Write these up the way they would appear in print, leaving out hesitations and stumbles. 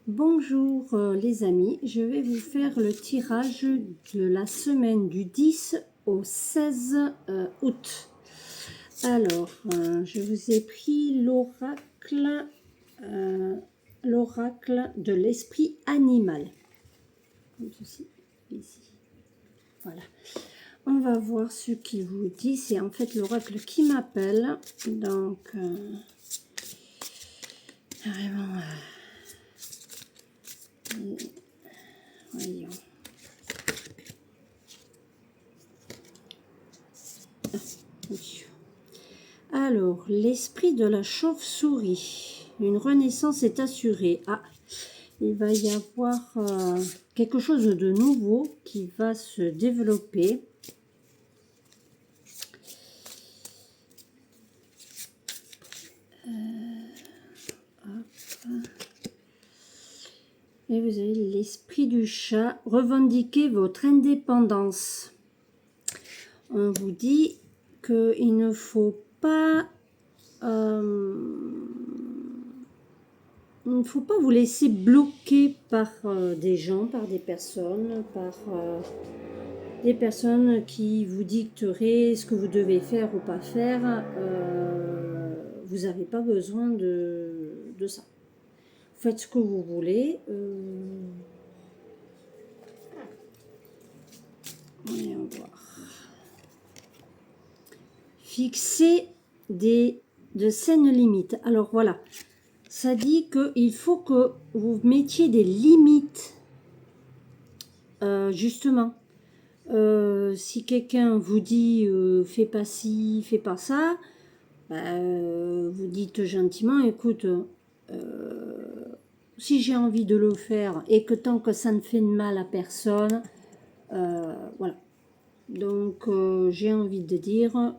Bonjour les amis, je vais vous faire le tirage de la semaine du 10 au 16 août. Alors, je vous ai pris l'oracle de l'esprit animal. Comme ceci, ici. Voilà. On va voir ce qu'il vous dit. C'est en fait l'oracle qui m'appelle. Donc, vraiment... voyons. Alors, l'esprit de la chauve-souris. Une renaissance est assurée. Ah, il va y avoir quelque chose de nouveau qui va se développer. Et vous avez l'esprit du chat. Revendiquez votre indépendance. On vous dit qu'il ne faut pas... il ne faut pas vous laisser bloquer par des gens, par des personnes, par des personnes qui vous dicteraient ce que vous devez faire ou pas faire. Vous n'avez pas besoin de ça. Faites ce que vous voulez. Voyons voir. Fixez de saines limites. Alors voilà, ça dit qu'il faut que vous mettiez des limites. Justement, si quelqu'un vous dit fais pas ci, fais pas ça, vous dites gentiment, écoute, si j'ai envie de le faire et que tant que ça ne fait de mal à personne, voilà. Donc j'ai envie de dire,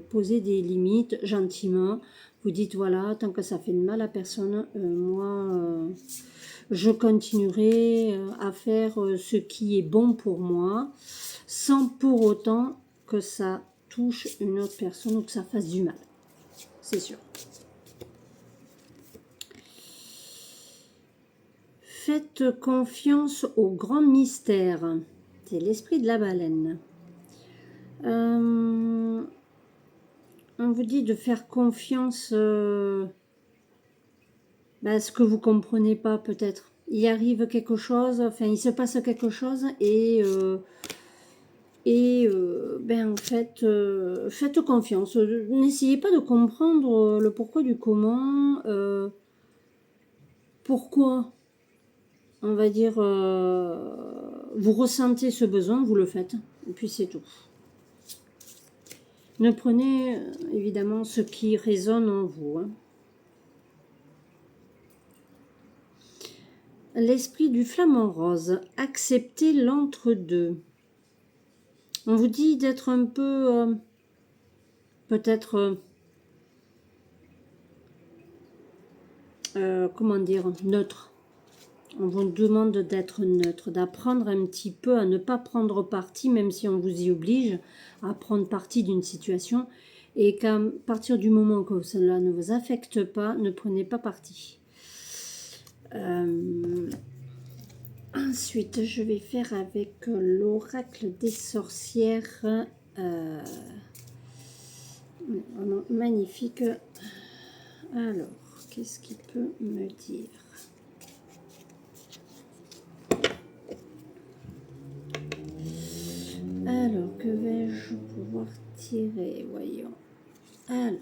posez des limites gentiment. Vous dites voilà, tant que ça fait de mal à personne, moi je continuerai à faire ce qui est bon pour moi, sans pour autant que ça touche une autre personne ou que ça fasse du mal. C'est sûr. Faites confiance au grand mystère. C'est l'esprit de la baleine. On vous dit de faire confiance à ce que vous comprenez pas peut-être. Il arrive quelque chose, enfin il se passe quelque chose et en fait, faites confiance. N'essayez pas de comprendre le pourquoi du comment. Pourquoi, on va dire, vous ressentez ce besoin, vous le faites. Et puis c'est tout. Ne prenez évidemment ce qui résonne en vous. Hein. L'esprit du flamant rose. Acceptez l'entre-deux. On vous dit d'être un peu, peut-être, comment dire, neutre. On vous demande d'être neutre, d'apprendre un petit peu à ne pas prendre parti, même si on vous y oblige à prendre parti d'une situation. Et qu'à partir du moment que cela ne vous affecte pas, ne prenez pas parti. Ensuite, je vais faire avec l'oracle des sorcières. Magnifique. Alors, qu'est-ce qu'il peut me dire? Alors, que vais-je pouvoir tirer? Voyons. Alors,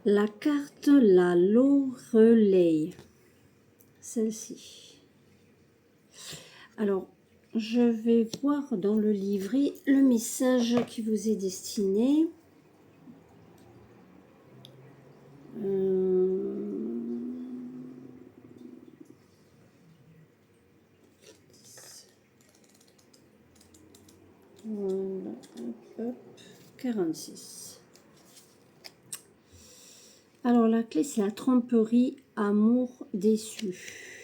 la carte la Loreley. Celle-ci. Alors, je vais voir dans le livret le message qui vous est destiné. Voilà, hop, 46. Alors, la clé, c'est la tromperie, amour déçu.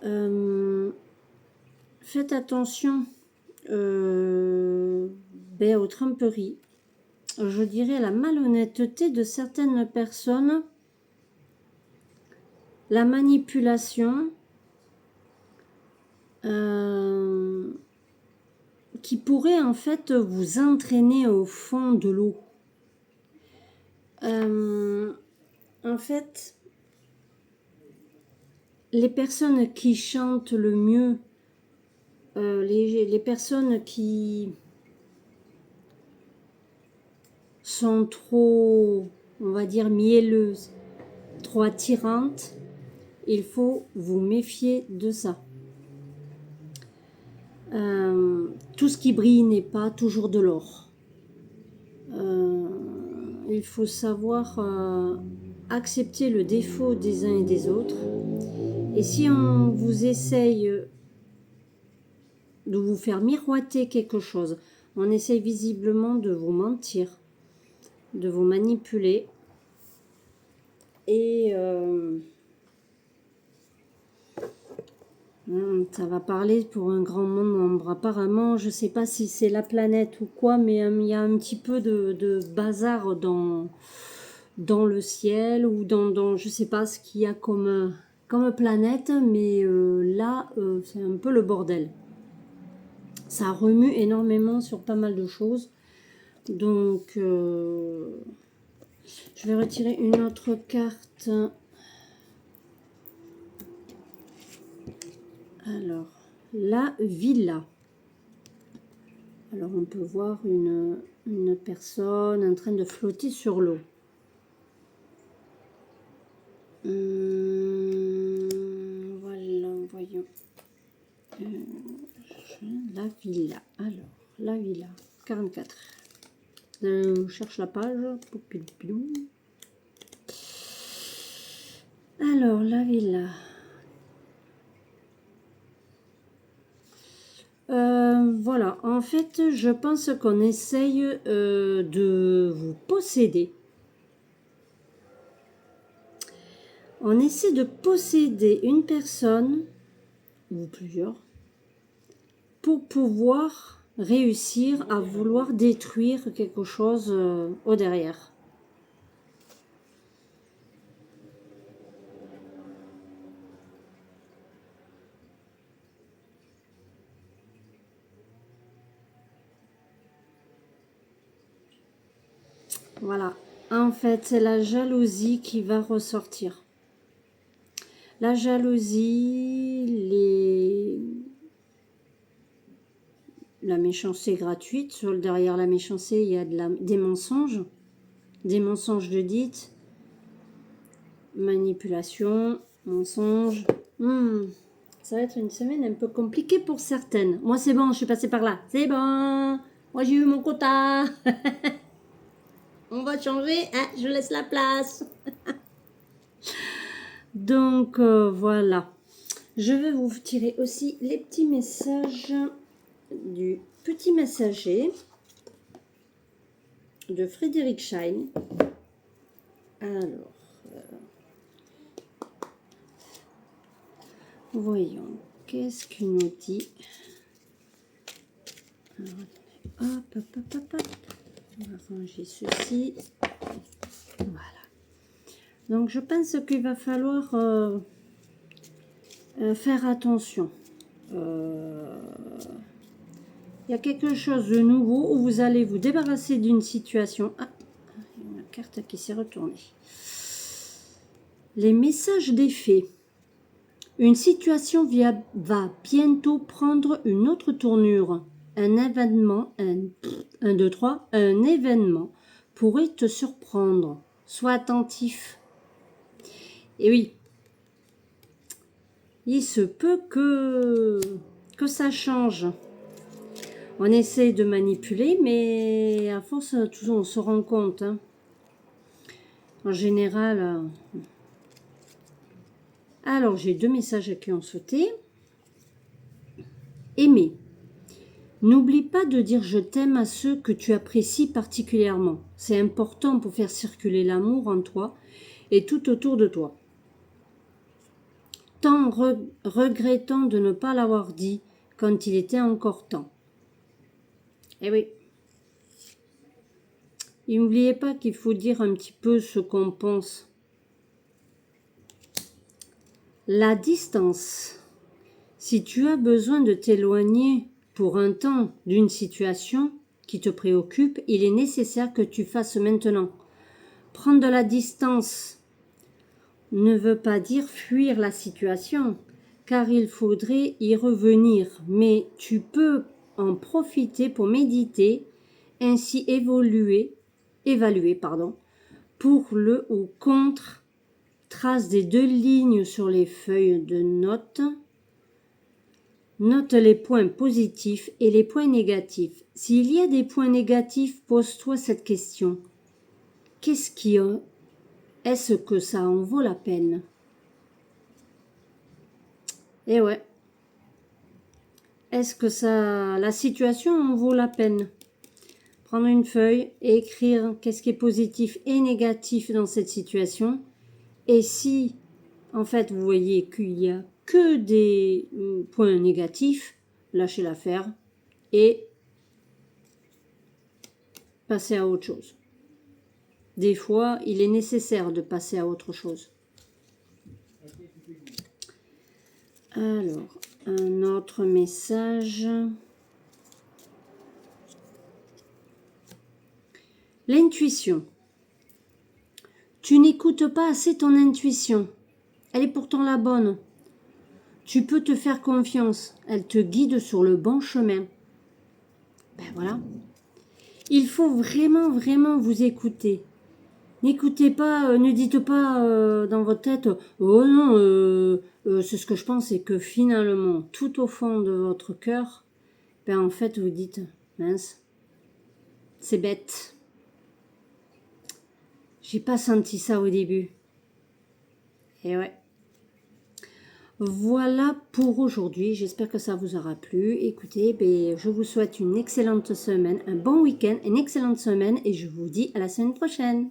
Faites attention aux tromperies. Je dirais la malhonnêteté de certaines personnes la manipulation qui pourrait en fait vous entraîner au fond de l'eau. En fait, les personnes qui chantent le mieux, les personnes qui sont trop, on va dire, mielleuses, trop attirantes, il faut vous méfier de ça. Tout ce qui brille n'est pas toujours de l'or. Il faut savoir accepter le défaut des uns et des autres. Et si on vous essaye de vous faire miroiter quelque chose, on essaye visiblement de vous mentir, de vous manipuler. Et ça va parler pour un grand nombre. Apparemment, je ne sais pas si c'est la planète ou quoi, mais il y a un petit peu de bazar dans le ciel ou dans je ne sais pas ce qu'il y a comme planète, mais là, c'est un peu le bordel. Ça remue énormément sur pas mal de choses. Donc, je vais retirer une autre carte. Alors, la villa. Alors, on peut voir une personne en train de flotter sur l'eau. Voilà, voyons. La villa. Alors, la villa. 44. Je cherche la page. Alors, la villa. Voilà, en fait, je pense qu'on essaye de vous posséder. On essaie de posséder une personne, ou plusieurs, pour pouvoir réussir à vouloir détruire quelque chose au derrière. Voilà, en fait, c'est la jalousie qui va ressortir. La jalousie, la méchanceté gratuite. Derrière la méchanceté, il y a des mensonges de dites, manipulation, mensonges. Ça va être une semaine un peu compliquée pour certaines. Moi, c'est bon, je suis passée par là. C'est bon, moi j'ai eu mon quota. On va changer, hein, je laisse la place. Donc, voilà. Je vais vous tirer aussi les petits messages du petit messager de Frédéric Schein. Alors, voyons, qu'est-ce qu'il nous dit? Alors, hop. On va ranger ceci. Voilà. Donc, je pense qu'il va falloir faire attention. Il y a quelque chose de nouveau où vous allez vous débarrasser d'une situation. Ah, il y a une carte qui s'est retournée. Les messages des fées. Une situation va bientôt prendre une autre tournure. Un événement, un 2, 3, un événement pourrait te surprendre. Sois attentif. Et oui, il se peut que ça change. On essaie de manipuler, mais à force, on se rend compte. Hein. En général... Alors, j'ai 2 messages qui ont sauté. Aimer. N'oublie pas de dire je t'aime à ceux que tu apprécies particulièrement. C'est important pour faire circuler l'amour en toi et tout autour de toi. Tant regrettant de ne pas l'avoir dit quand il était encore temps. Eh oui. Et n'oubliez pas qu'il faut dire un petit peu ce qu'on pense. La distance. Si tu as besoin de t'éloigner pour un temps d'une situation qui te préoccupe, il est nécessaire que tu fasses maintenant. Prendre de la distance ne veut pas dire fuir la situation, car il faudrait y revenir, mais tu peux en profiter pour méditer, ainsi évaluer, pour le ou contre. Trace des 2 lignes sur les feuilles de notes. Note les points positifs et les points négatifs. S'il y a des points négatifs, pose-toi cette question. Qu'est-ce qui est-ce que ça en vaut la peine? Eh ouais. Est-ce que la situation en vaut la peine? Prendre une feuille et écrire qu'est-ce qui est positif et négatif dans cette situation. Et si, en fait, vous voyez qu'il y a que des points négatifs, lâchez l'affaire et passez à autre chose. Des fois, il est nécessaire de passer à autre chose. Alors, un autre message. L'intuition. Tu n'écoutes pas assez ton intuition. Elle est pourtant la bonne. Tu peux te faire confiance. Elle te guide sur le bon chemin. Ben voilà. Il faut vraiment, vraiment vous écouter. N'écoutez pas, ne dites pas dans votre tête « Oh non, c'est ce que je pense » et que finalement, tout au fond de votre cœur, ben en fait vous dites « Mince, c'est bête. J'ai pas senti ça au début. » Et ouais. Voilà pour aujourd'hui. J'espère que ça vous aura plu. Écoutez, ben, je vous souhaite une excellente semaine, un bon week-end, une excellente semaine et je vous dis à la semaine prochaine.